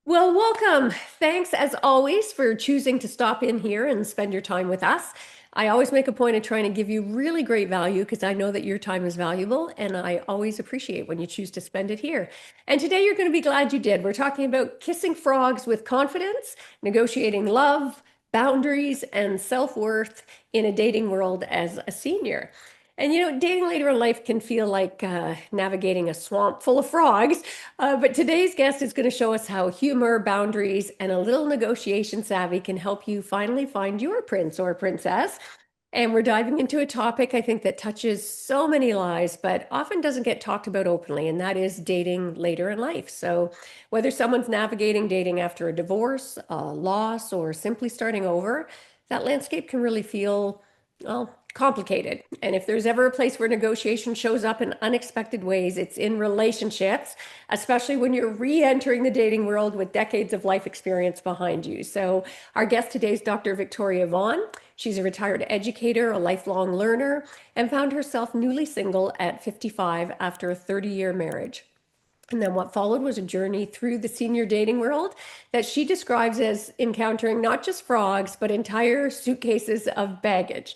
Well, welcome. Thanks as always for choosing to stop in here and spend your time with us. I always make a point of trying to give you really great value because I know that your time is valuable and I always appreciate when you choose to spend it here. And today you're going to be glad you did. We're talking about kissing frogs with confidence, negotiating love, boundaries, and self-worth in a dating world as a senior. And dating later in life can feel like navigating a swamp full of frogs. But today's guest is going to show us how humor, boundaries, and a little negotiation savvy can help you finally find your prince or princess. And we're diving into a topic I think that touches so many lives, but often doesn't get talked about openly, and that is dating later in life. So, whether someone's navigating dating after a divorce, a loss, or simply starting over, that landscape can really feel, well, complicated. And if there's ever a place where negotiation shows up in unexpected ways, it's in relationships, especially when you're re-entering the dating world with decades of life experience behind you. So our guest today is Dr. Victoria Vaughn. She's a retired educator, a lifelong learner, and found herself newly single at 55 after a 30-year marriage. And then what followed was a journey through the senior dating world that she describes as encountering not just frogs, but entire suitcases of baggage.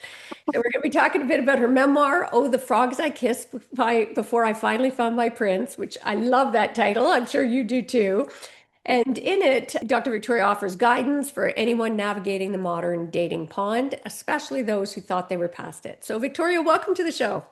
So we're going to be talking a bit about her memoir, Oh, the Frogs I Kissed Before I Finally Found My Prince, which I love that title. I'm sure you do too. And in it, Dr. Victoria offers guidance for anyone navigating the modern dating pond, especially those who thought they were past it. So, Victoria, welcome to the show.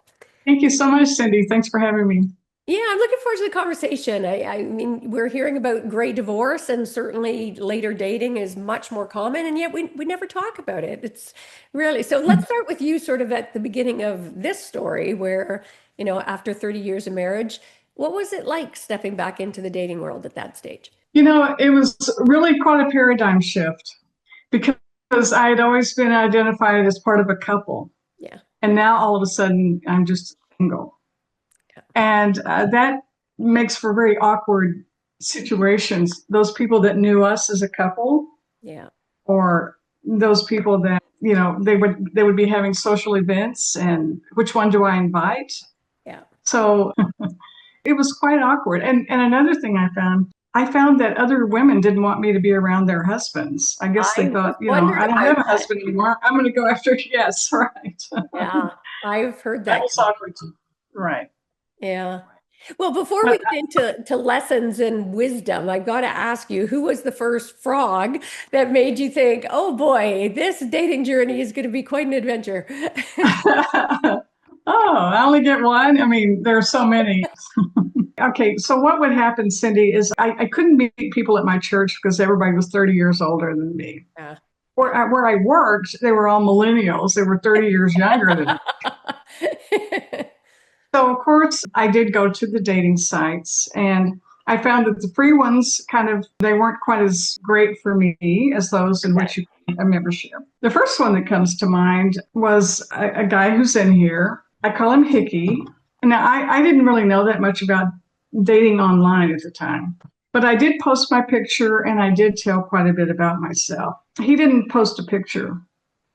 Thank you so much, Cindy. Thanks for having me. Yeah, I'm looking forward to the conversation. I mean, we're hearing about great divorce, and certainly later dating is much more common, and yet we never talk about it. It's really so. Let's start with you, sort of at the beginning of this story, where, after 30 years of marriage, what was it like stepping back into the dating world at that stage? It was really quite a paradigm shift because I had always been identified as part of a couple. Yeah, And now all of a sudden I'm just single. yeah, And that makes for very awkward situations. Those people that knew us as a couple, yeah, or those people that, they would be having social events, and which one do I invite? yeah. So it was quite awkward. And another thing I found that other women didn't want me to be around their husbands. I guess they I thought, wondered I don't about have a that. husband anymore. I'm going to go after, yes, right. Yeah, I've heard That that. was awkward too. Right. Yeah. Well, before we But get into lessons and wisdom, I've got to ask you, who was the first frog that made you think, oh boy, this dating journey is going to be quite an adventure? oh, I only get one. I mean, there are so many. Okay, so what would happen, Cindy, is I couldn't meet people at my church because everybody was 30 years older than me. Yeah. Where I worked, they were all millennials. They were 30 years younger than me. So, of course, I did go to the dating sites, and I found that the free ones they weren't quite as great for me as those in Okay. which you pay a membership. The first one that comes to mind was a guy who's in here. I call him Hickey. Now, I didn't really know that much about dating online at the time, but I did post my picture and I did tell quite a bit about myself. He didn't post a picture.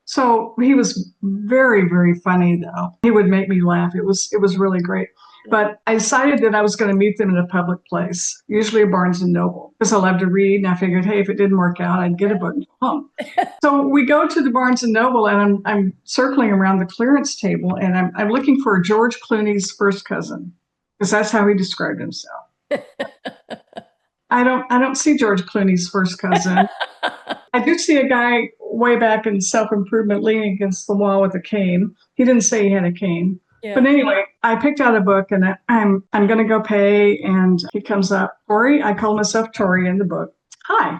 So he was very, very funny though. He would make me laugh. It was really great. But I decided that I was going to meet them in a public place, usually a Barnes and Noble, because I love to read. And I figured, hey, if it didn't work out, I'd get a book and go home. So we go to the Barnes and Noble, and I'm circling around the clearance table, and I'm looking for George Clooney's first cousin, because that's how he described himself. I don't see George Clooney's first cousin. I do see a guy way back in Self Improvement leaning against the wall with a cane. He didn't say he had a cane. But Yeah. anyway, I picked out a book, and I'm going to go pay. And he comes up, Tori. I call myself Tori in the book. Hi.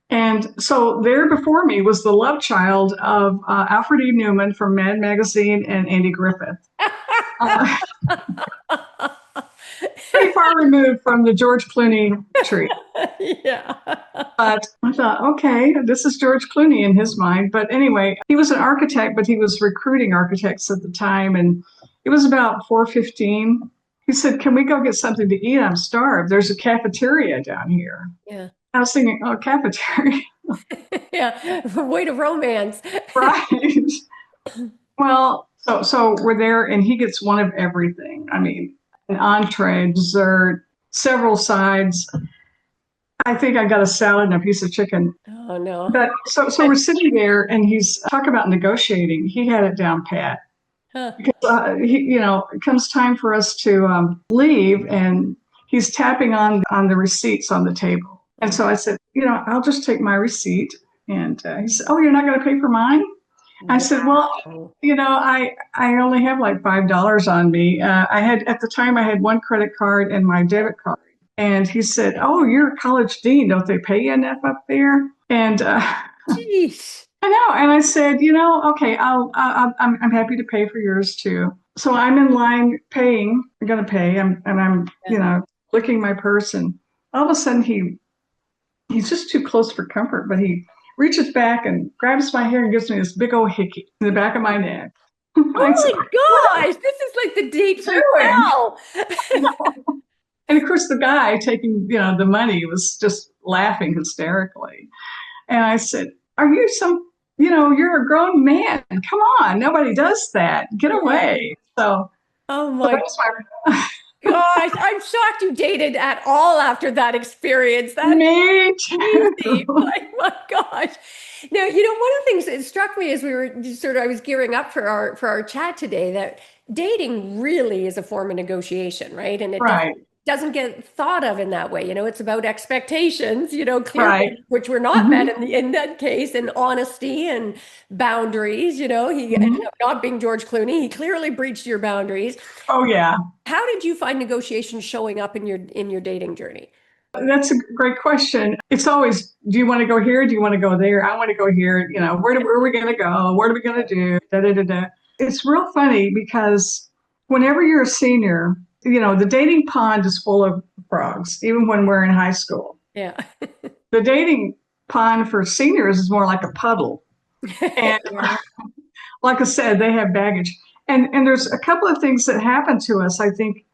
And so there before me was the love child of Alfred E. Newman from Mad Magazine and Andy Griffith. Uh, Pretty far removed from the George Clooney tree. Yeah. But I thought, okay, this is George Clooney in his mind. But anyway, he was an architect, but he was recruiting architects at the time. And it was about 4:15. He said, can we go get something to eat? I'm starved. There's a cafeteria down here. Yeah. I was thinking, oh, cafeteria, Yeah. Way to romance. right? Well, so we're there, and he gets one of everything. I mean, an entree, dessert, several sides. I think I got a salad and a piece of chicken. Oh no. But so we're sitting there and he's talk about negotiating. He had it down pat. Huh. Because it comes time for us to leave, and he's tapping on the receipts on the table. And so I said, I'll just take my receipt. And he said, "Oh, you're not going to pay for mine?" I said, "Well, Wow. I only have like $5 on me. I had at the time I had one credit card and my debit card." And he said, "Oh, you're a college dean. Don't they pay you enough up there?" And Jeez. I know. And I said, okay, I'm happy to pay for yours too. So I'm in line paying. I'm going to pay. I'm Yeah. licking my purse, and all of a sudden he's just too close for comfort, but he reaches back and grabs my hair and gives me this big old hickey in the back of my neck. I Oh said, my "What are gosh, this is like the date from you doing?" hell. And of course, the guy taking the money was just laughing hysterically. And I said, "Are you you're a grown man. Come on, nobody does that. Get Yeah. away." Oh So my that was my gosh, I'm shocked you dated at all after that experience. That's me crazy. too. My gosh. Now, one of the things that struck me as we were just I was gearing up for our chat today that dating really is a form of negotiation, right? And it Right, doesn't get thought of in that way. It's about expectations, clearly, right. which were not Hmm. met in that case, and honesty and boundaries. He ended Hmm. up not being George Clooney. He clearly breached your boundaries. Oh yeah, How did you find negotiation showing up in your dating journey? that's a great question. It's always, do you want to go here? Do you want to go there? I want to go here. Where are we going to go? What are we going to do? Da, da, da, da. It's real funny because whenever you're a senior, the dating pond is full of frogs, even when we're in high school. Yeah. The dating pond for seniors is more like a puddle. And Yeah. like I said, they have baggage. And there's a couple of things that happen to us. I think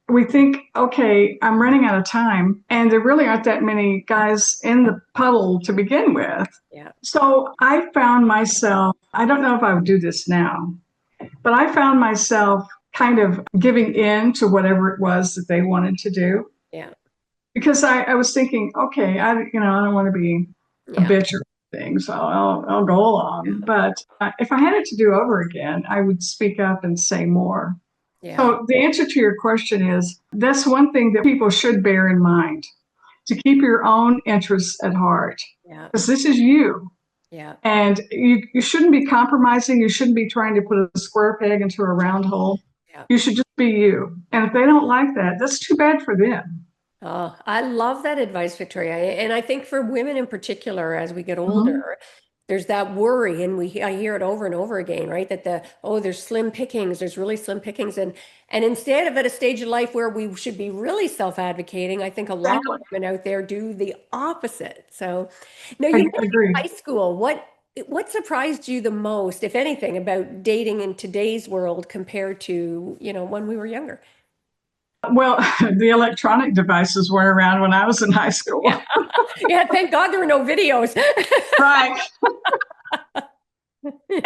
we think, okay, I'm running out of time, and there really aren't that many guys in the puddle to begin with. Yeah. So I found myself, I don't know if I would do this now, but I found myself kind of giving in to whatever it was that they wanted to do Yeah. because I was thinking, okay, I don't want to be a Yeah. bitch or anything, so I'll go along. But if I had it to do over again, I would speak up and say more. Yeah. So the answer to your question is that's one thing that people should bear in mind to keep your own interests at heart Yeah. because this is you. Yeah. And you shouldn't be compromising. You shouldn't be trying to put a square peg into a round hole. Yeah. You should just be you. And if they don't like that, that's too bad for them. Oh, I love that advice, Victoria. And I think for women in particular, as we get Mhm. older, there's that worry, and I hear it over and over again, right? That there's slim pickings, there's really slim pickings, and instead of at a stage of life where we should be really self-advocating, I think a lot of Exactly. women out there do the opposite. So now I you mentioned agree. high school. What surprised you the most, if anything, about dating in today's world compared to, when we were younger? Well, the electronic devices were around when I was in high Yeah. school. Yeah, thank God there were no videos. Right.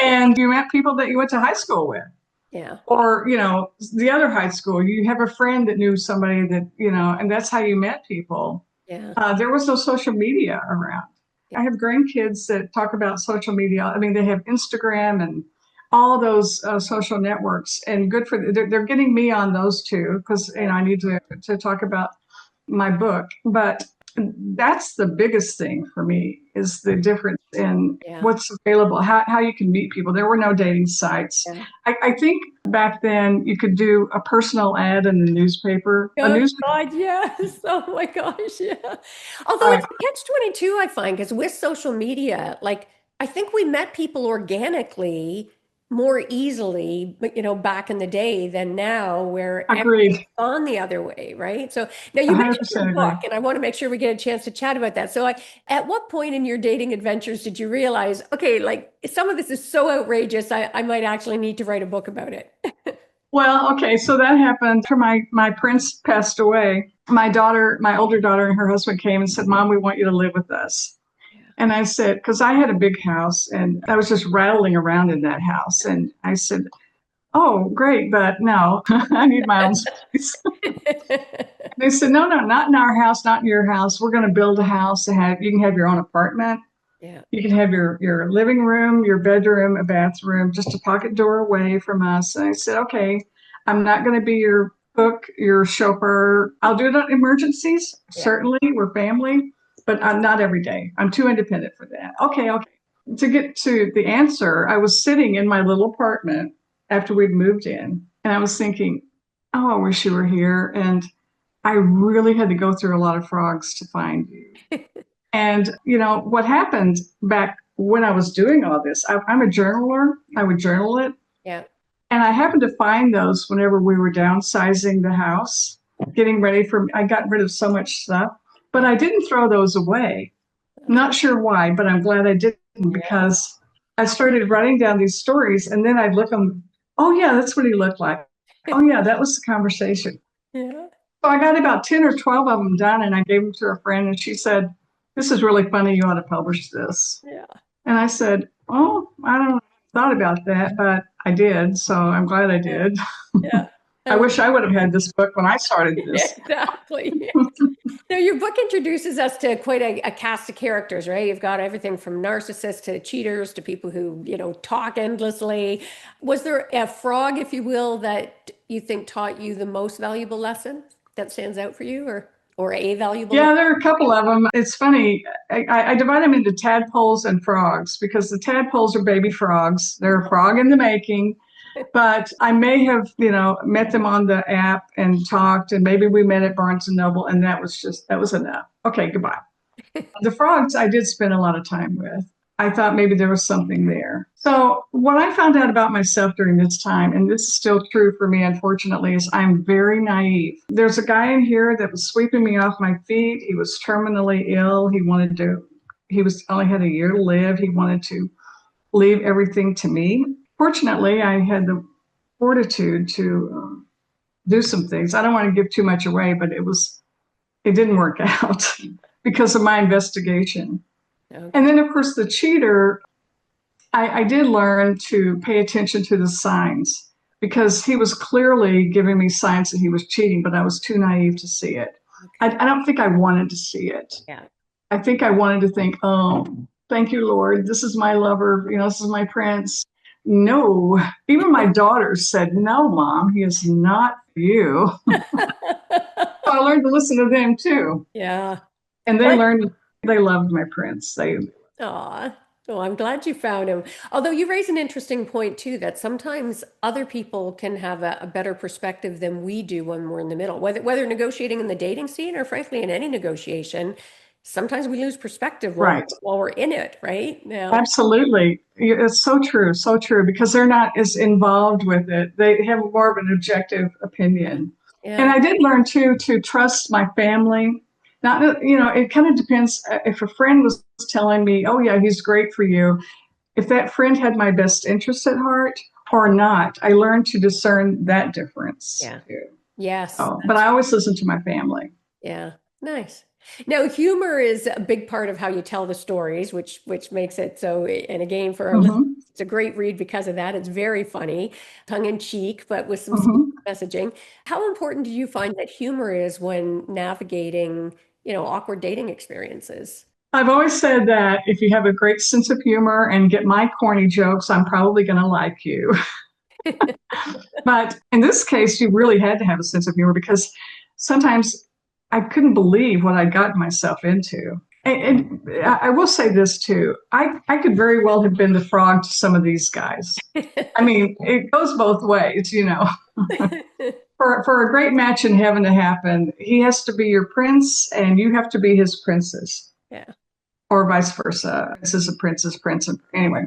And you met people that you went to high school with. Yeah, Or, the other high school, you have a friend that knew somebody that, and that's how you met people. yeah, There was no social media around. yeah, I have grandkids that talk about social media. I mean, they have Instagram and all those social networks, and good for they're getting me on those two because yeah, I need to talk about my book. But that's the biggest thing for me is the difference in yeah, what's available, how you can meet people. There were no dating sites. yeah. I think back then you could do a personal ad in the newspaper. A Oh newspaper, God, yes. Oh my gosh, yeah. Although right? it's a catch 22, I find, because with social media, like I think we met people organically more easily, but back in the day than now, where everything's Agreed. gone the other way, right? So now you mentioned your 100% agree. book, and I want to make sure we get a chance to chat about that. So, at what point in your dating adventures did you realize, okay, like some of this is so outrageous, I might actually need to write a book about it? Well, okay, so that happened after my prince passed away. My older daughter and her husband came and said, "Mom, we want you to live with us." And I said, because I had a big house and I was just rattling around in that house. And I said, "Oh, great, but no, I need my own space." Yeah. They said, no, no, not in our house, not in your house. We're going to build a house to have, you can have your own apartment. Yeah. You can have your living room, your bedroom, a bathroom, just a pocket door away from us. And I said, okay, I'm not going to be your cook, your chauffeur. I'll do it on emergencies. Yeah. Certainly, we're family, but I'm not every day. I'm too independent for that. Okay, okay. To get to the answer, I was sitting in my little apartment after we'd moved in, and I was thinking, oh, I wish you were here. And I really had to go through a lot of frogs to find you. And, what happened back when I was doing all this, I'm a journaler. I would journal it. Yeah. And I happened to find those whenever we were downsizing the house, getting ready I got rid of so much stuff, but I didn't throw those away. I'm not sure why, but I'm glad I didn't Yeah. because I started writing down these stories and then I'd look them. Oh, yeah, that's what he looked like. Oh, yeah, that was the conversation. Yeah. So I got about 10 or 12 of them done and I gave them to a friend and she said, this is really funny. You ought to publish this. Yeah. And I said, oh, I don't know, thought about that, but I did. So I'm glad I Yeah. did. Yeah. I wish I would have had this book when I started this. Exactly. Now, your book introduces us to quite a cast of characters, right? You've got everything from narcissists to cheaters to people who, talk endlessly. Was there a frog, if you will, that you think taught you the most valuable lesson that stands out for you, or a valuable lesson? Yeah, there are a couple of them. It's funny. I divide them into tadpoles and frogs because the tadpoles are baby frogs. They're a frog in the making. But I may have, met them on the app and talked, and maybe we met at Barnes and Noble, and that was enough. Okay, goodbye. The frogs I did spend a lot of time with. I thought maybe there was something there. So, what I found out about myself during this time, and this is still true for me, unfortunately, is I'm very naive. There's a guy in here that was sweeping me off my feet. He was terminally ill. He was only had a year to live. He wanted to leave everything to me. Fortunately, I had the fortitude to do some things. I don't want to give too much away, but it didn't work out because of my investigation. And Okay. then, of course, the cheater, I did learn to pay attention to the signs because he was clearly giving me signs that he was cheating, but I was too naive to see it. Okay. I don't think I wanted to see it. Yeah. I think I wanted to think, oh, thank you, Lord. This is my lover. This is my prince. No, even my daughters said, no, Mom, he is not for you. So I learned to listen to them too. Yeah. And What? they loved my prince. Aw. Oh, I'm glad you found him. Although you raise an interesting point too, that sometimes other people can have a better perspective than we do when we're in the middle. Whether negotiating in the dating scene or frankly in any negotiation, sometimes we lose perspective Right. while we're in it, right? Now, Absolutely. It's so true, because they're not as involved with it. They have more of an objective opinion. And yeah, I did learn too to trust my family. Not, it kind of depends. If a friend was telling me, oh, yeah, he's great for you, if that friend had my best interest at heart or not, I learned to discern that difference yeah, too. yes, Oh, but I always listen to my family. yeah, nice. Now, humor is a big part of how you tell the stories, which makes it so. And again, for our listeners, Hmm. it's a great read because of that. It's very funny, tongue in cheek, but with some serious Hmm. messaging. How important do you find that humor is when navigating, awkward dating experiences? I've always said that if you have a great sense of humor and get my corny jokes, I'm probably going to like you. But in this case, you really had to have a sense of humor because sometimes I couldn't believe what I'd gotten myself into. And I will say this too. I could very well have been the frog to some of these guys. I mean, it goes both ways. For a great match in heaven to happen, he has to be your prince and you have to be his princess, Yeah. or vice versa. This is a princess, prince. Anyway,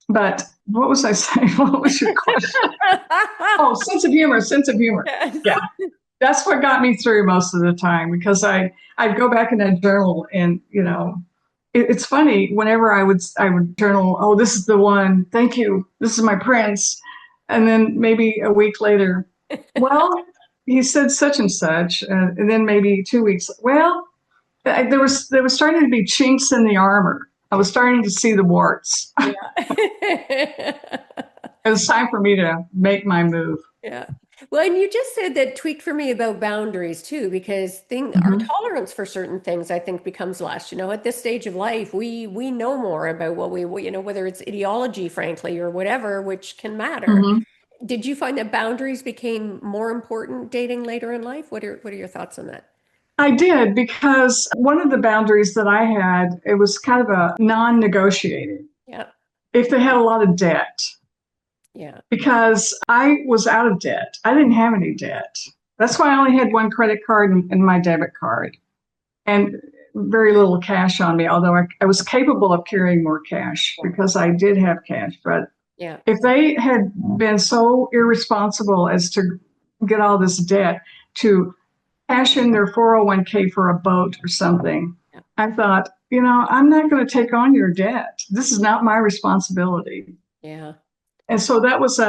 but what was I saying? What was your question? Oh, sense of humor, sense of humor. Yes. Yeah, that's what got me through most of the time because I'd go back in that journal and it's funny whenever I would journal. Oh, this is the one. Thank you. This is my prince. And then maybe a week later, well, he said such and such, and then maybe 2 weeks. Well, there was starting to be chinks in the armor. I was starting to see the warts. Yeah. It was time for me to make my move. Yeah. Well, and you just said that tweaked for me about boundaries too, because our Hmm. tolerance for certain things, I think, becomes less. At this stage of life, we know more about whether it's ideology, frankly, or whatever, which can matter. Hmm. Did you find that boundaries became more important dating later in life? What are your thoughts on that? I did because one of the boundaries that I had, it was kind of a non-negotiated. Yeah, If they had a lot of debt, yeah, because I was out of debt. I didn't have any debt. That's why I only had one credit card and my debit card and very little cash on me, although I was capable of carrying more cash because I did have cash. But yeah, if they had been so irresponsible as to get all this debt to cash in their 401k for a boat or something, yeah, I thought, I'm not going to take on your debt. This is not my responsibility. yeah, And so that was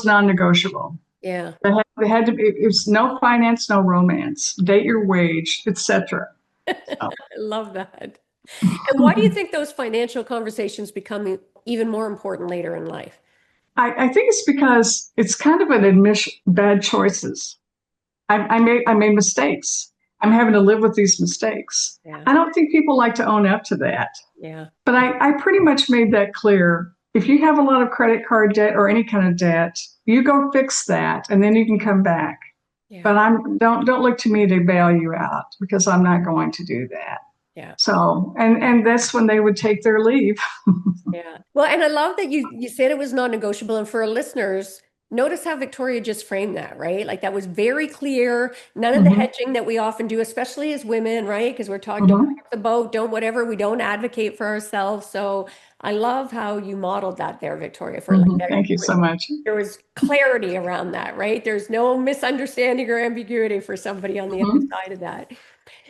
non-negotiable. yeah. They had to be. It was no finance, no romance. Date your wage, etc. I love that. And why do you think those financial conversations become even more important later in life? I think it's because it's kind of an admission bad choices. I made mistakes. I'm having to live with these mistakes. Yeah, I don't think people like to own up to that. yeah, But I pretty much made that clear. If you have a lot of credit card debt or any kind of debt, you go fix that and then you can come back. yeah, But don't look to me to bail you out because I'm not going to do that. yeah. So and that's when they would take their leave. Yeah. Well, and I love that you said it was non-negotiable. And for our listeners, notice how Victoria just framed that, right? Like that was very clear. None of the Hmm. hedging that we often do, especially as women, right? Because we're taught don't Hmm. rock the boat, don't whatever. We don't advocate for ourselves. So I love how you modeled that there, Victoria, for like Hmm. that. Thank you so much. There was clarity around that, right? There's no misunderstanding or ambiguity for somebody on the other Hmm. side of that.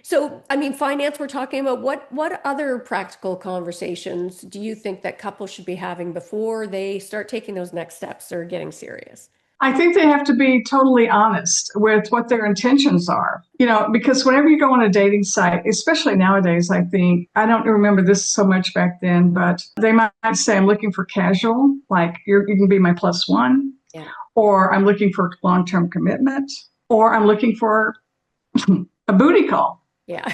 So, I mean, finance, we're talking about what other practical conversations do you think that couples should be having before they start taking those next steps or getting serious? I think they have to be totally honest with what their intentions are. Because whenever you go on a dating site, especially nowadays, I think, I don't remember this so much back then, but they might say, I'm looking for casual, like you can be my plus one, Yeah. or I'm looking for long term commitment, or I'm looking for a booty call. Yeah.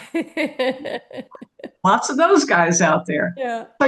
Lots of those guys out there. Yeah. So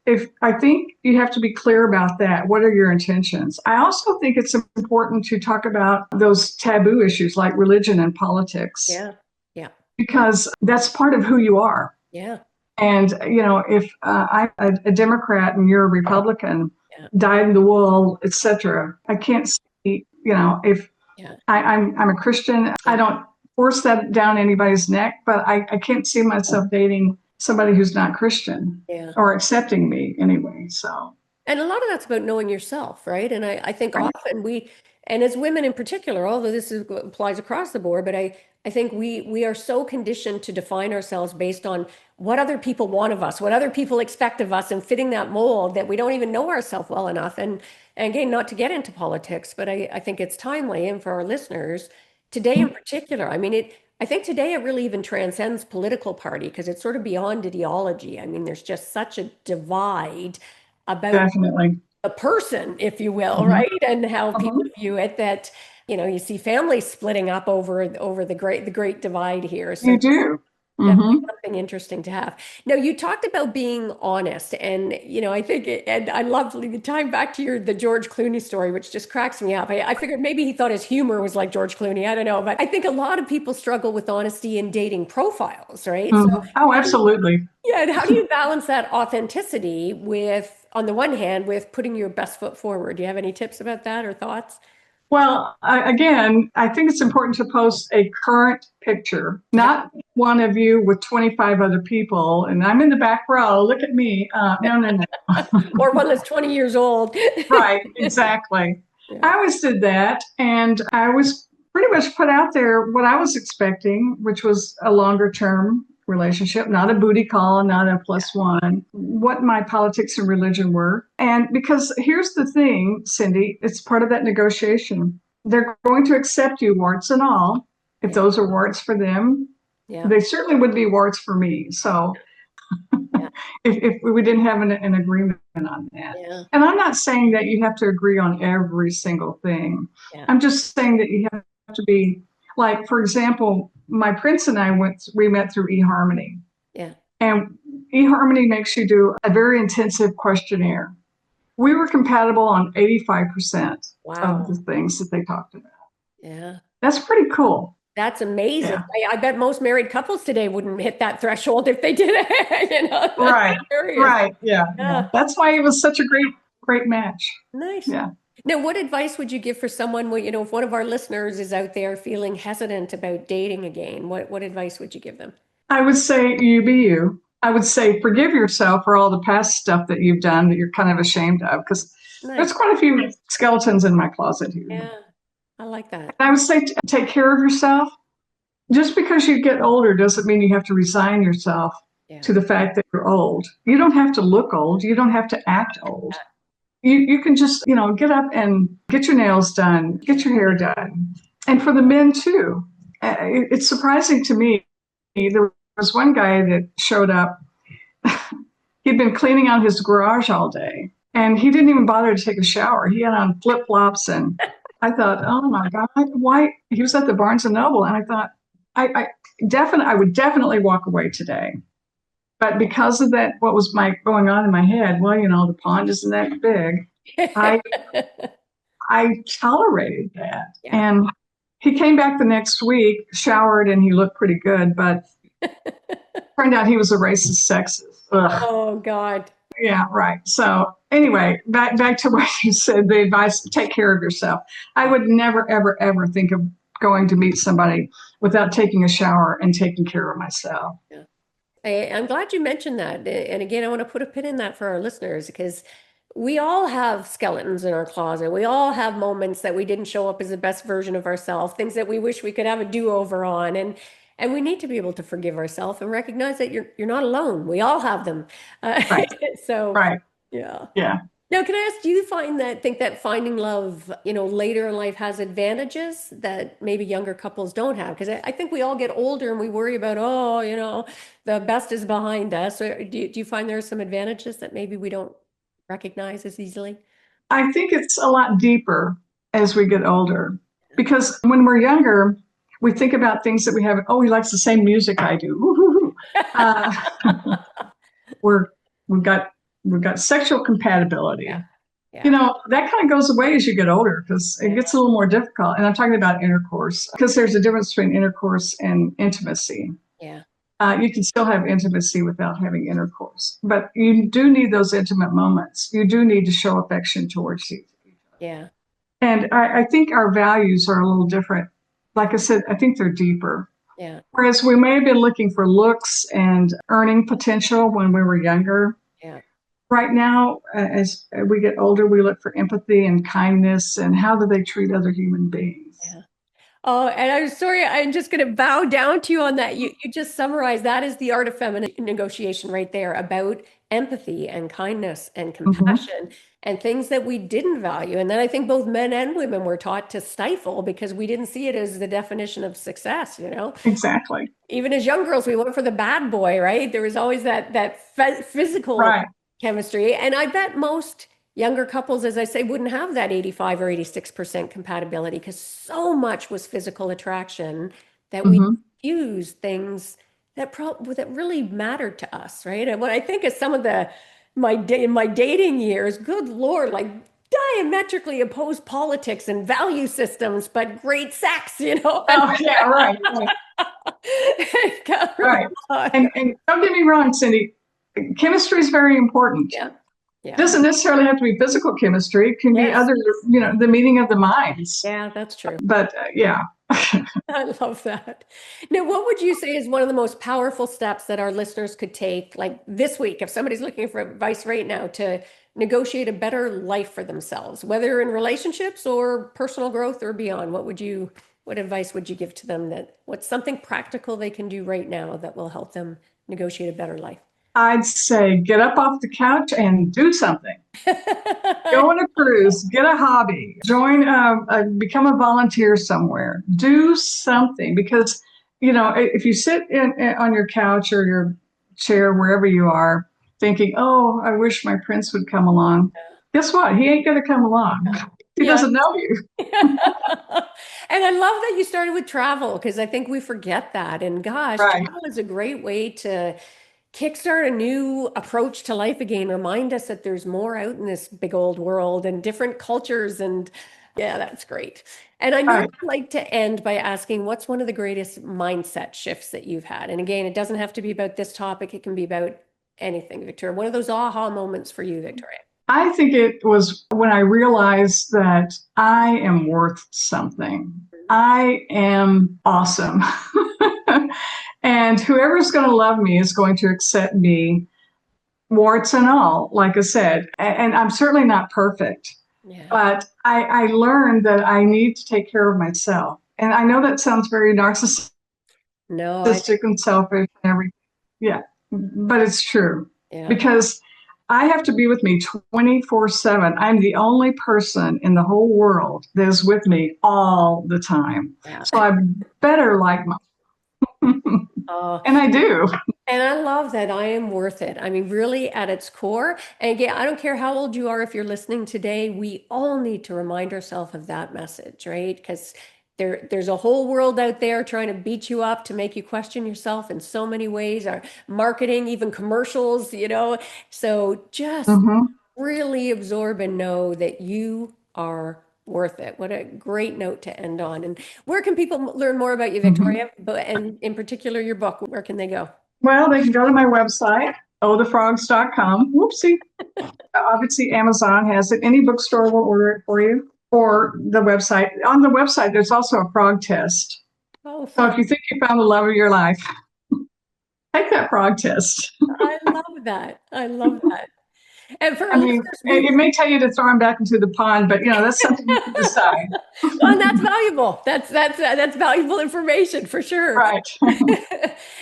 if I think you have to be clear about that. What are your intentions? I also think it's important to talk about those taboo issues like religion and politics Yeah. Yeah. because that's part of who you are. Yeah. And if I'm a Democrat and you're a Republican, Yeah. dyed in the wool, etc., I can't see. If Yeah. I'm a Christian. I Yeah. don't force that down anybody's neck, but I can't see myself dating somebody who's not Christian Yeah. or accepting me anyway. So, And a lot of that's about knowing yourself, right? And I think right. often and as women in particular, although applies across the board, but I think we are so conditioned to define ourselves based on what other people want of us, what other people expect of us, and fitting that mold that we don't even know ourselves well enough. And again, not to get into politics, but I think it's timely, and for our listeners today in particular, I think today it really even transcends political party because it's sort of beyond ideology. I mean, there's just such a divide about Definitely. a person, if you will, Hmm. right? And how people Hmm. view it that, you see families splitting up over the great divide here. So You do. definitely Hmm. something interesting to have. Now, you talked about being honest, and I think, and I love the time back to the George Clooney story, which just cracks me up. I figured maybe he thought his humor was like George Clooney. I don't know, but I think a lot of people struggle with honesty in dating profiles, right? So, Hmm. Oh, how do you, absolutely. yeah, and how do you balance that authenticity with, on the one hand, with putting your best foot forward? Do you have any tips about that or thoughts? Well, again, I think it's important to post a current picture, Yeah. not one of you with 25 other people, and I'm in the back row. Look at me. No, no, no. Or one that's 20 years old. Right, exactly. Yeah. I always did that, and I was pretty much put out there what I was expecting, which was a longer term relationship, not a booty call, not a plus one, what my politics and religion were. And because here's the thing, Cindy, it's part of that negotiation. They're going to accept you, warts and all. If Yeah. those are warts for them, Yeah. they certainly would be warts for me. So Yeah. if we didn't have an agreement on that. Yeah. And I'm not saying that you have to agree on every single thing. Yeah. I'm just saying that you have to be like, for example, my prince and I we met through eHarmony. Yeah. And eHarmony makes you do a very intensive questionnaire. We were compatible on 85% of the Wow. things that they talked about. Yeah. That's pretty cool. That's amazing. Yeah. I bet most married couples today wouldn't hit that threshold if they did it. That's Right. hilarious. Right. Yeah. Yeah. Yeah. That's why it was such a great match. Nice. Yeah. Now, what advice would you give for someone, if one of our listeners is out there feeling hesitant about dating again, what advice would you give them? I would say you be you. I would say forgive yourself for all the past stuff that you've done that you're kind of ashamed of, because there's Nice. quite a few skeletons in my closet here. And Yeah, I like that. I would say take care of yourself. Just because you get older doesn't mean you have to resign yourself Yeah. to the fact that you're old. You don't have to look old. You don't have to act old. You can just, get up and get your nails done, get your hair done. And for the men too, it's surprising to me. There was one guy that showed up. He'd been cleaning out his garage all day and he didn't even bother to take a shower. He had on flip flops. And I thought, oh my God, why? He was at the Barnes and Noble. And I thought, I would definitely walk away today. But because of that, what was going on in my head? Well, the pond isn't that big. I I tolerated that, Yeah. and he came back the next week, showered, and he looked pretty good. But turned out he was a racist sexist. Ugh. Oh God. Yeah, right. So anyway, back to what you said. The advice: take care of yourself. I would never, ever, ever think of going to meet somebody without taking a shower and taking care of myself. Yeah. I'm glad you mentioned that. And again, I want to put a pin in that for our listeners because we all have skeletons in our closet. We all have moments that we didn't show up as the best version of ourselves, things that we wish we could have a do-over on. And we need to be able to forgive ourselves and recognize that you're not alone. We all have them. Uh, Right. so Right. yeah. Yeah. Now, can I ask, do you think that finding love, later in life has advantages that maybe younger couples don't have? Because I think we all get older and we worry about, oh, the best is behind us. Or do you find there are some advantages that maybe we don't recognize as easily? I think it's a lot deeper as we get older because when we're younger, we think about things that we have. Oh, he likes the same music I do. Woo-hoo-hoo. Uh, we're we've got we've got sexual Yeah, compatibility. yeah, That kind of goes away as you get older because it yeah, gets a little more difficult. And I'm talking about intercourse because there's a difference between intercourse and intimacy. yeah, You can still have intimacy without having intercourse, but you do need those intimate moments. You do need to show affection towards you. yeah, And I think our values are a little different. Like I said, I think they're deeper. yeah, Whereas we may have been looking for looks and earning potential when we were younger. yeah. Right now, as we get older, we look for empathy and kindness and how do they treat other human beings. Yeah. Oh, and I'm sorry, I'm just going to bow down to you on that. You just summarized that is the art of feminine negotiation right there about empathy and kindness and Hmm. compassion and things that we didn't value. And then I think both men and women were taught to stifle because we didn't see it as the definition of success. Exactly. Even as young girls, we went for the bad boy, right? There was always that physical Right. chemistry. And I bet most younger couples, as I say, wouldn't have that 85 or 86% compatibility because so much was physical attraction that we Hmm. use things that really mattered to us, right? And when I think of some of in my dating years, good Lord, like diametrically opposed politics and value systems, but great sex. And Oh, yeah, right. Right. it got really Right. hard. And don't get me wrong, Cindy, chemistry is very important. Yeah. It Yeah. doesn't necessarily have to be physical chemistry. It can be Yes. other, the meeting of the minds. Yeah, that's true. But yeah, I love that. Now, what would you say is one of the most powerful steps that our listeners could take, like this week, if somebody's looking for advice right now to negotiate a better life for themselves, whether in relationships or personal growth or beyond? What advice would you give to them what's something practical they can do right now that will help them negotiate a better life? I'd say get up off the couch and do something. Go on a cruise, get a hobby, become a volunteer somewhere, do something because, if you sit on your couch or your chair, wherever you are, thinking, oh, I wish my prince would come along. Guess what? He ain't going to come along. He Yeah. doesn't know you. And I love that you started with travel because I think we forget that. And gosh, Right. travel is a great way to kickstart a new approach to life again. Remind us that there's more out in this big old world and different cultures. And yeah, that's great. And I normally Right. like to end by asking what's one of the greatest mindset shifts that you've had? And again, it doesn't have to be about this topic, it can be about anything, Victoria. One of those aha moments for you, Victoria. I think it was when I realized that I am worth something. I am awesome. And whoever's going to love me is going to accept me, warts and all, like I said. And I'm certainly not perfect, Yeah. but I learned that I need to take care of myself. And I know that sounds very narcissistic No, I, and selfish and everything. Yeah, but it's true yeah. because I have to be with me 24/7. I'm the only person in the whole world that is with me all the time. Yeah. So I better like my, Oh, and I do. and I love that I am worth it. I mean, really at its core. And again, I don't care how old you are if you're listening today, we all need to remind ourselves of that message, right? Because there's a whole world out there trying to beat you up to make you question yourself in so many ways, our marketing, even commercials, you know. So just Hmm. really absorb and know that you are worth it. What a great note to end on. And where can people learn more about you, Hmm. Victoria? But and in particular your book, where can they go? Well, they can go to my website, ohthefrogs.com. Whoopsie. Obviously, Amazon has it. Any bookstore will order it for you, or the website. On the website, there's also a frog test. Oh, So fun. if you think you found the love of your life, take that frog test. I love that. I love that. And for I our mean, listeners, we it will. may tell you to throw them back into the pond, but that's something you can decide. Well, and that's valuable. That's valuable information for sure. Right.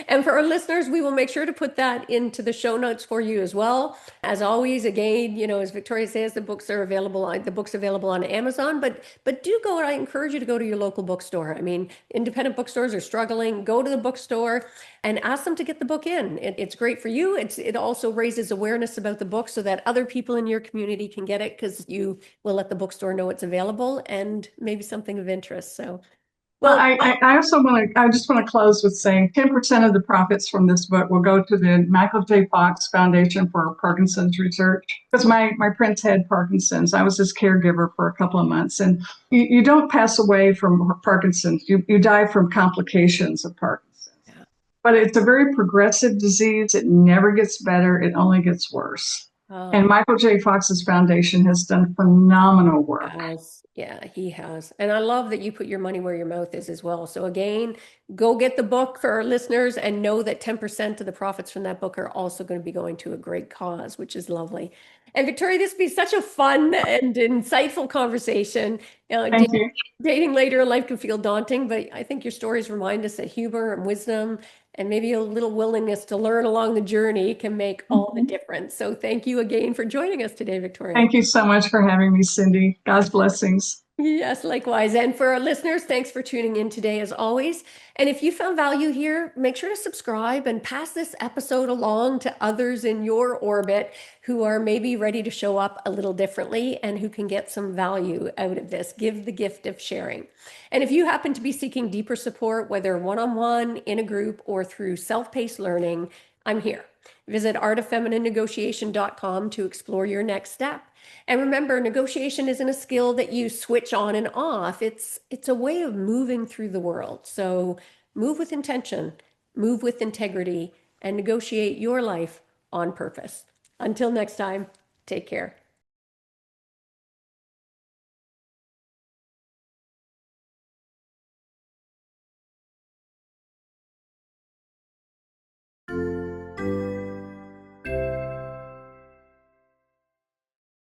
And for our listeners, we will make sure to put that into the show notes for you as well. As always, again, as Victoria says, the books available on Amazon, but do go, I encourage you to go to your local bookstore. I mean, independent bookstores are struggling. Go to the bookstore and ask them to get the book in. It's great for you. It also raises awareness about the book so that other people in your community can get it because you will let the bookstore know it's available and maybe something of interest. So, well, I also I just want to close with saying 10% of the profits from this book will go to the Michael J. Fox Foundation for Parkinson's Research. Because my prince had Parkinson's. I was his caregiver for a couple of months. And you don't pass away from Parkinson's, you die from complications of Parkinson's. yeah. But it's a very progressive disease. It never gets better, it only gets worse. And Oh, Michael J. Fox's foundation has done phenomenal work. has. Yeah, he has. And I love that you put your money where your mouth is as well. So again, go get the book for our listeners and know that 10% of the profits from that book are also going to be going to a great cause, which is lovely. And Victoria, this has been such a fun and insightful conversation. Thank you. Dating later in life can feel daunting, but I think your stories remind us that humor and wisdom and maybe a little willingness to learn along the journey can make all the Mhm. difference. So thank you again for joining us today, Victoria. Thank you so much for having me, Cindy. God's blessings. Yes, likewise. And for our listeners, thanks for tuning in today as always. And if you found value here, make sure to subscribe and pass this episode along to others in your orbit who are maybe ready to show up a little differently and who can get some value out of this. Give the gift of sharing. And if you happen to be seeking deeper support, whether one-on-one, in a group, or through self-paced learning, I'm here. Visit artoffemininenegotiation.com to explore your next step. And remember, negotiation isn't a skill that you switch on and off. It's a way of moving through the world. So move with intention, move with integrity, and negotiate your life on purpose. Until next time, take care.